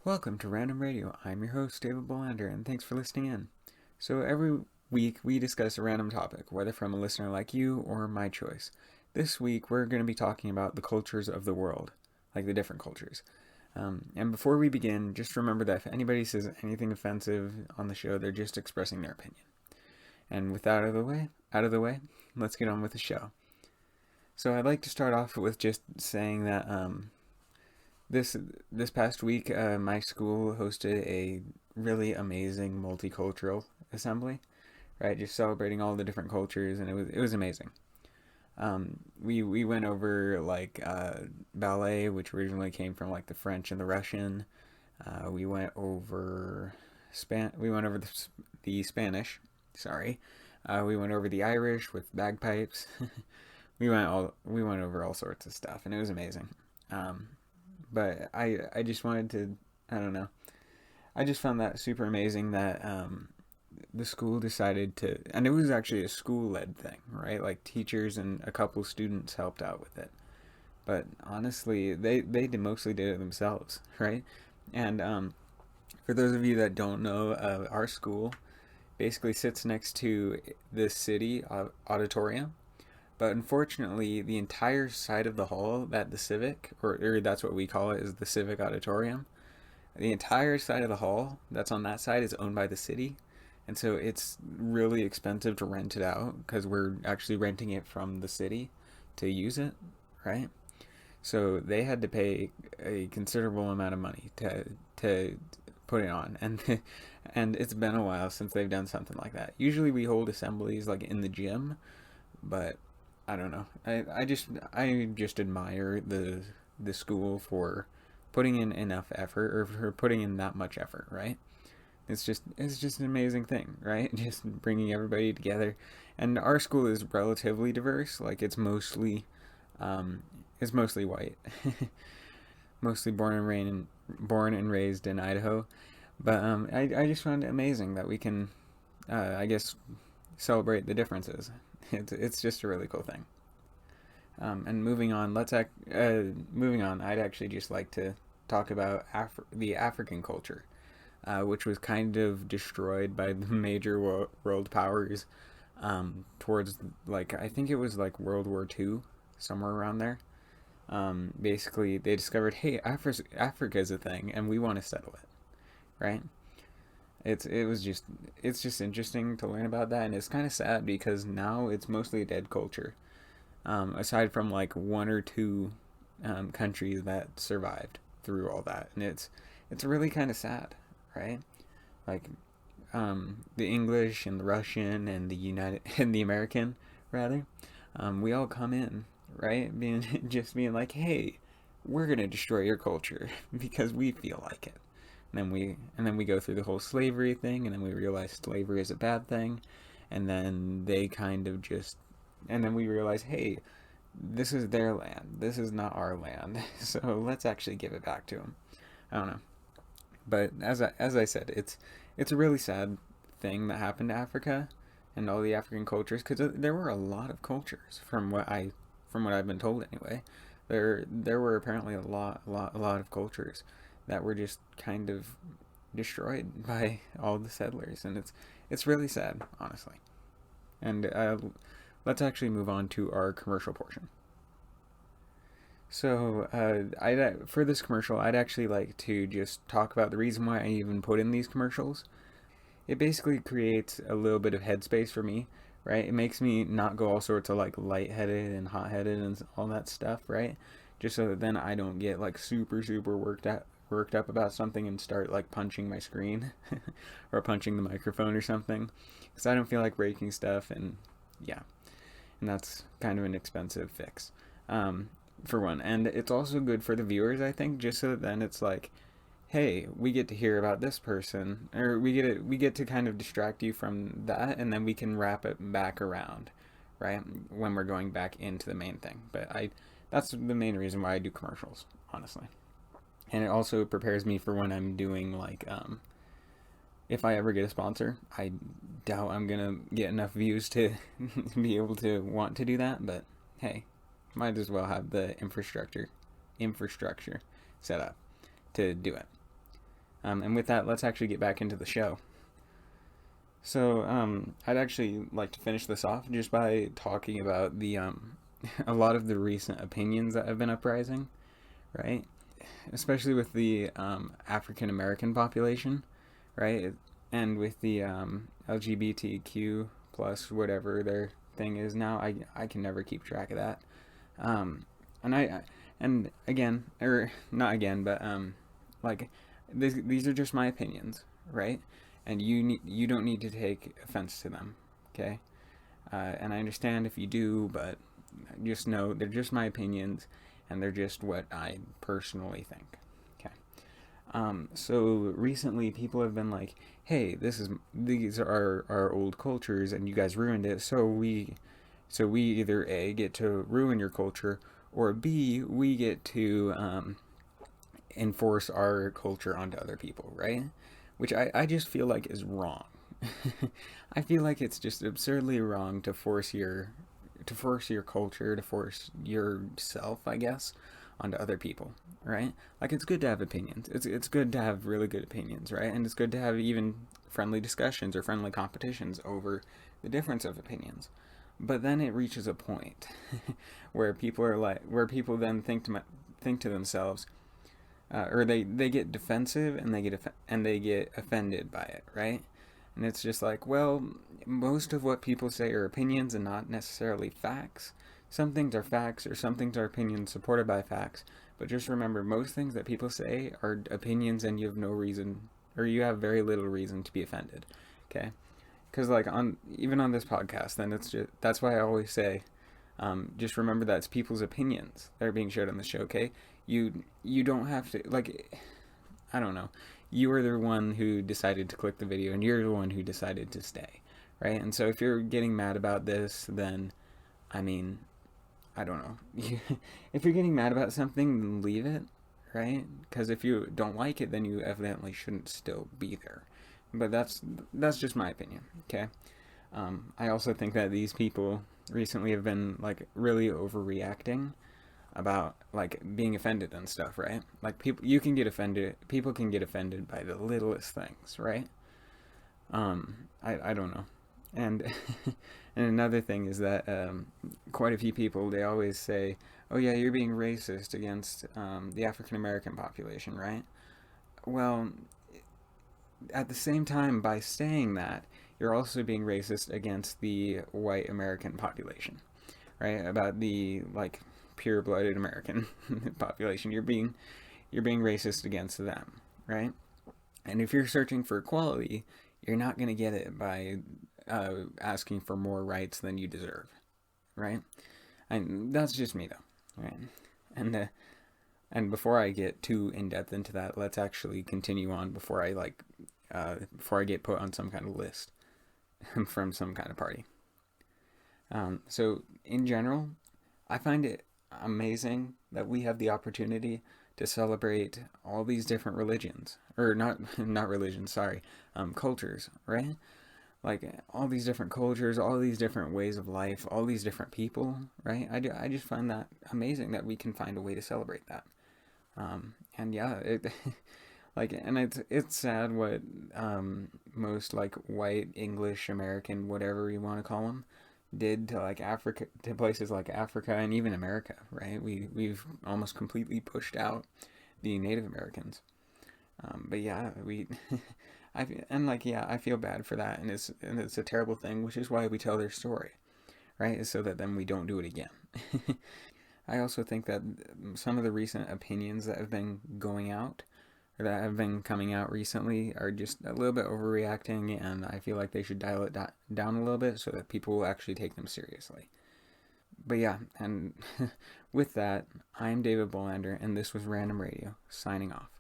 Welcome to Random Radio. I'm your host, David Bolander, and thanks for listening in. So, every week we discuss a random topic, whether from a listener like you or my choice. This week we're going to be talking about the cultures of the world, like the different cultures. And before we begin, just remember that if anybody says anything offensive on the show, they're just expressing their opinion. And with that out of the way, let's get on with the show. So, I'd like to start off with just saying that this this past week, my school hosted a really amazing multicultural assembly, right? Just celebrating all the different cultures, and it was amazing. We went over like ballet, which originally came from like the French and the Russian. We went over the Spanish. Sorry, we went over the Irish with bagpipes. We went over all sorts of stuff, and it was amazing. Um, but I just wanted to, I don't know, I just found that super amazing that the school decided to, and it was actually a school led thing, right? Like teachers and a couple students helped out with it. But honestly, they mostly did it themselves, right? And for those of you that don't know, our school basically sits next to the city auditorium. But unfortunately, the entire side of the hall that the Civic, or that's what we call it, is the Civic Auditorium. The entire side of the hall that's on that side is owned by the city. And so it's really expensive to rent it out because we're actually renting it from the city to use it, right? So they had to pay a considerable amount of money to put it on, and and it's been a while since they've done something like that. Usually we hold assemblies like in the gym, but I don't know. I just admire the school for putting in enough effort, or for putting in that much effort, right? It's just an amazing thing, right? Just bringing everybody together. And our school is relatively diverse. Like um, it's mostly white, mostly born and raised in Idaho. But I just found it amazing that we can, I guess, celebrate the differences. It's just a really cool thing. And moving on. I'd actually just like to talk about the African culture, which was kind of destroyed by the major world powers towards like I think it was like World War II, somewhere around there. Basically, they discovered, hey, Africa is a thing, and we want to settle it, right? It's just interesting to learn about that, and it's kind of sad because now it's mostly a dead culture. Aside from like one or two countries that survived through all that, and it's really kind of sad, right? Like the English and the Russian and the United and the American rather, we all come in, right, being just being like, hey, we're gonna destroy your culture because we feel like it. And then we go through the whole slavery thing, and then we realize slavery is a bad thing, and then they kind of just, and then we realize, hey, this is their land. This is not our land. So let's actually give it back to them. I don't know, but as I said, it's a really sad thing that happened to Africa and all the African cultures because there were a lot of cultures from what I've been told anyway. There were apparently a lot of cultures that were just kind of destroyed by all the settlers, and it's really sad, honestly. And let's actually move on to our commercial portion. So, for this commercial, I'd actually like to just talk about the reason why I even put in these commercials. It basically creates a little bit of headspace for me, right? It makes me not go all sorts of like lightheaded and hot headed and all that stuff, right? Just so that then I don't get like super worked up about something and start like punching my screen or punching the microphone or something, because I don't feel like breaking stuff, and yeah, and that's kind of an expensive fix. For one, and it's also good for the viewers, I think, just so that then it's like, hey, we get to hear about this person, or we get to kind of distract you from that, and then we can wrap it back around, right, when we're going back into the main thing. But I that's the main reason why I do commercials, honestly. And it also prepares me for when I'm doing like if I ever get a sponsor. I doubt I'm gonna get enough views to be able to want to do that, but hey, might as well have the infrastructure set up to do it. And with that, let's actually get back into the show. So, I'd actually like to finish this off just by talking about the a lot of the recent opinions that have been uprising, right? Especially with the African American population, right? And with the LGBTQ plus whatever their thing is now. I can never keep track of that. Um, and and again, or not again, but like these are just my opinions, right? And you don't need to take offense to them, okay? And I understand if you do, but just know they're just my opinions, and they're just what I personally think. Okay. So recently, people have been like, "Hey, these are our old cultures, and you guys ruined it. So we either A, get to ruin your culture, or B, we get to enforce our culture onto other people, right?" Which I just feel like is wrong. I feel like it's just absurdly wrong to force your culture, to force yourself, I guess, onto other people, right? Like it's good to have opinions. It's good to have really good opinions, right? And it's good to have even friendly discussions or friendly competitions over the difference of opinions. But then it reaches a point where people then think to themselves, or they get defensive and they get offended by it, right? And it's just like, well, most of what people say are opinions and not necessarily facts. Some things are facts, or some things are opinions supported by facts. But just remember, most things that people say are opinions, and you have no reason, or you have very little reason to be offended. Okay, because like even on this podcast, then that's why I always say, just remember that it's people's opinions that are being shared on the show. Okay, you don't have to like, I don't know. You are the one who decided to click the video, and you're the one who decided to stay, right? And so if you're getting mad about this, then, I mean, I don't know. If you're getting mad about something, then leave it, right? Because if you don't like it, then you evidently shouldn't still be there. But that's just my opinion, okay? I also think that these people recently have been like really overreacting about like being offended and stuff, right? Like people can get offended by the littlest things, right? I don't know. And and another thing is that quite a few people, they always say, "Oh yeah, you're being racist against the African American population," right? Well, at the same time, by saying that, you're also being racist against the white American population, right? About the like pure-blooded American population. You're being racist against them, right? And if you're searching for equality, you're not going to get it by asking for more rights than you deserve, right? And that's just me, though, right? And before I get too in depth into that, let's actually continue on before I get put on some kind of list from some kind of party. So in general, I find it amazing that we have the opportunity to celebrate all these different religions, or not religions, sorry, cultures, right? Like all these different cultures, all these different ways of life, all these different people, right? I just find that amazing that we can find a way to celebrate that. And yeah, and it's sad what most like white English American, whatever you want to call them, did to like Africa, to places like Africa and even America, right? We've almost completely pushed out the Native Americans. But yeah, I feel bad for that, and it's a terrible thing, which is why we tell their story, right? Is so that then we don't do it again. I also think that some of the recent opinions that have been going out, or that have been coming out recently, are just a little bit overreacting, and I feel like they should dial it down a little bit so that people will actually take them seriously. But yeah, and with that, I'm David Bolander, and this was Random Radio, signing off.